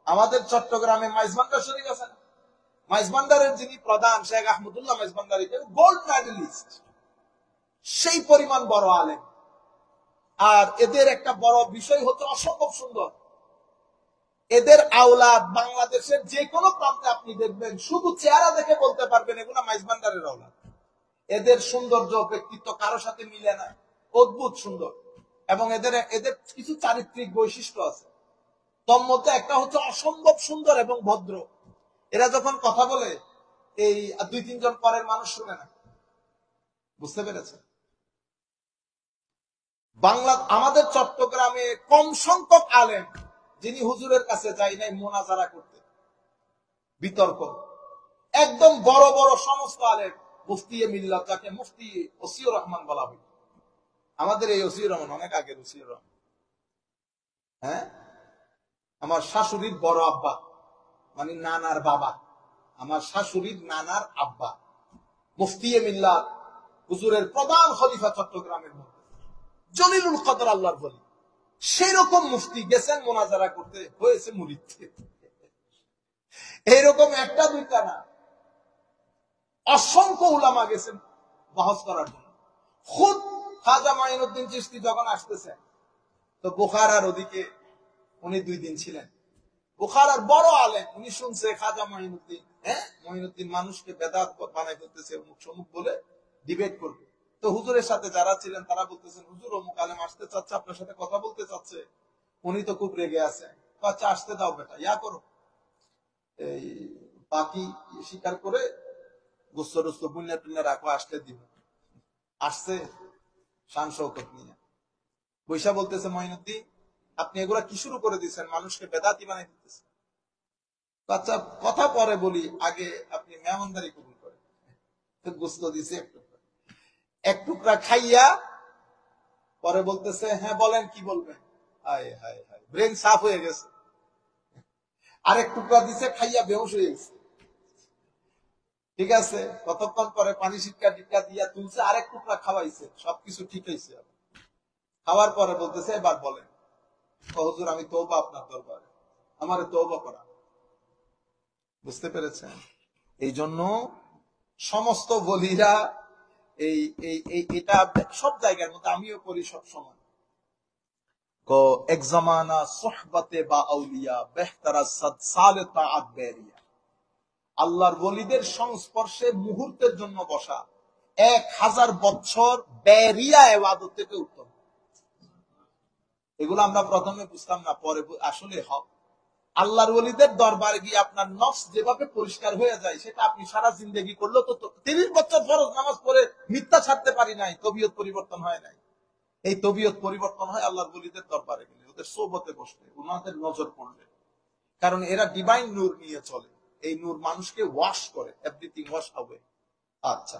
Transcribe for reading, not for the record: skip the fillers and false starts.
আমাদের চট্টগ্রামে মাইজভান্ডার শরীফ আছে না, মাইজভান্ডারের যিনি প্রধান শেখ আহমদুল্লাহ মাইজভান্ডারি গোল্ড মেডেলিস্ট, সেই পরিমাণ বড় আলেম। আর এদের একটা বড় বিষয় হচ্ছে অসম্ভব সুন্দর। এদের আওলাদ বাংলাদেশের যে কোনো প্রান্তে আপনি দেখবেন, শুধু চেহারা দেখে বলতে পারবেন এগুলা মাইজভান্ডারের আওলাদ। এদের সৌন্দর্য ব্যক্তিত্ব কারো সাথে মিলে না, অদ্ভুত সুন্দর। এবং এদের এদের কিছু চারিত্রিক বৈশিষ্ট্য আছে, তোর মধ্যে একটা হচ্ছে অসম্ভব সুন্দর এবং ভদ্র। এরা যখন কথা বলে এই 2-3 জন পরের মানুষ শুনে না, বুঝতে পেরেছে? বাংলা আমাদের চট্টগ্রামে কম সংখ্যক আলেম যিনি হুজুরের কাছে যাই নাই মোনাজারা করতে, বিতর্ক। একদম বড় বড় সমস্ত আলেম, মুফতি মিল্লাত, যাকে মুফতি ওসিউর রহমান বলা হয়, আমাদের এই ওসিউর রহমান অনেক আগের ওসিউর রহমান, হ্যাঁ, আমার শাশুড়ির বড় আব্বা, মানে নানার বাবা, আমার শাশুড়ির নানার আব্বা মুফতি মিল্লাত, হুজুরের প্রধান খলিফা চট্টগ্রামের মধ্যে, জলিলুল কদর আল্লাহর বলি, সেই রকম মুফতি গেছেন মোনাজারা করতে, হয়েছে মুরিদ। এইরকম একটা দুইটা না, অসংখ্য উলামা গেছেন বহস করার জন্য। খুদ খাজা মাইনুদ্দিন চিশতি যখন আসতেছেন, তো বুখারার ওদিকে উনি 2 দিন ছিলেন। বুখারার বড় আলেম, উনি শুনছে খাজা মাইনুদ্দিন, মাইনুদ্দিন মানুষকে বেদাত বানাই ফেলতেছে, অমুক সমুক বলে ডিবেট করবে। তো হুজুরের সাথে যারা ছিলেন তারা বলতেছেন, হুজুর অমুক আলেম আসতে চাচ্ছে, আপনার সাথে কথা বলতে চাচ্ছে, উনি তো খুব রেগে আছে। আচ্ছা আসতে দাও বেটা, ইয়া করো, এই বাকি স্বীকার করে গোস্ত পুণ্যা টুন্যা রাখো, আসতে দিব। আসছে শান শৌকত নিয়ে বৈশা, বলতেছে মাইনুদ্দিন আপনি এগুলা কি শুরু করে দিচ্ছেন, মানুষকে বেদাতি বানাই দিতেছেন। আচ্ছা কথা পরে বলি, আগে আপনি মেহমানদারি কবুল করেন। গোস্ত দিছে এক টুকরা খাইয়া পরে বলতেছে, হ্যাঁ বলেন কি বলবেন। হায় হায় হায়, ব্রেন সাফ হয়ে গেছে। আরেক টুকরা দিছে, খাইয়া বেহুশ হয়ে গেছে। ঠিক আছে, কতক্ষণ পরে পানি শিক্ষা টিকা দিয়া তুলছে, আরেক টুকরা খাওয়াইছে, সবকিছু ঠিক হয়েছে। খাওয়ার পরে বলতেছে, এবার বলেন। হুজুর আমি তওবা আপনার দরবারে, আমারে তওবা করা। বুঝতে পেরেছেন? এই জন্য সমস্ত বলিরা এটা সব জায়গার মধ্যে আমিও করি সব সময়। এক জামানা সোহবতে বা আউলিয়া বেহতারা সালে তাআত বেরিয়া, আল্লাহর ওলিদের সংস্পর্শে মুহূর্তের জন্য বসা 1000 বছর বেরিয়া ইবাদত থেকে উত্তম। এগুলো আমরা প্রথমে বুঝতাম না, পরে আসলে হক। আল্লাহর ওলিদের দরবারে গিয়ে আপনার নফস যেভাবে পরিষ্কার হয়ে যায়, সেটা আপনি সারা জিন্দেগি করলো তো 30 বছর ফরজ নামাজ পড়ে মিথ্যা ছাড়তে পারি নাই, তবিয়ত পরিবর্তন হয় নাই। এই তবিয়ত পরিবর্তন হয় আল্লাহর ওলিদের দরবারে গেলে, ওদের সোহবতে বসলে, ওনাদের নজর পড়লে। কারণ এরা ডিভাইন নূর নিয়ে চলে, এই নূর মানুষকে ওয়াশ করে, এভরিথিং ওয়াশ হবে। আচ্ছা।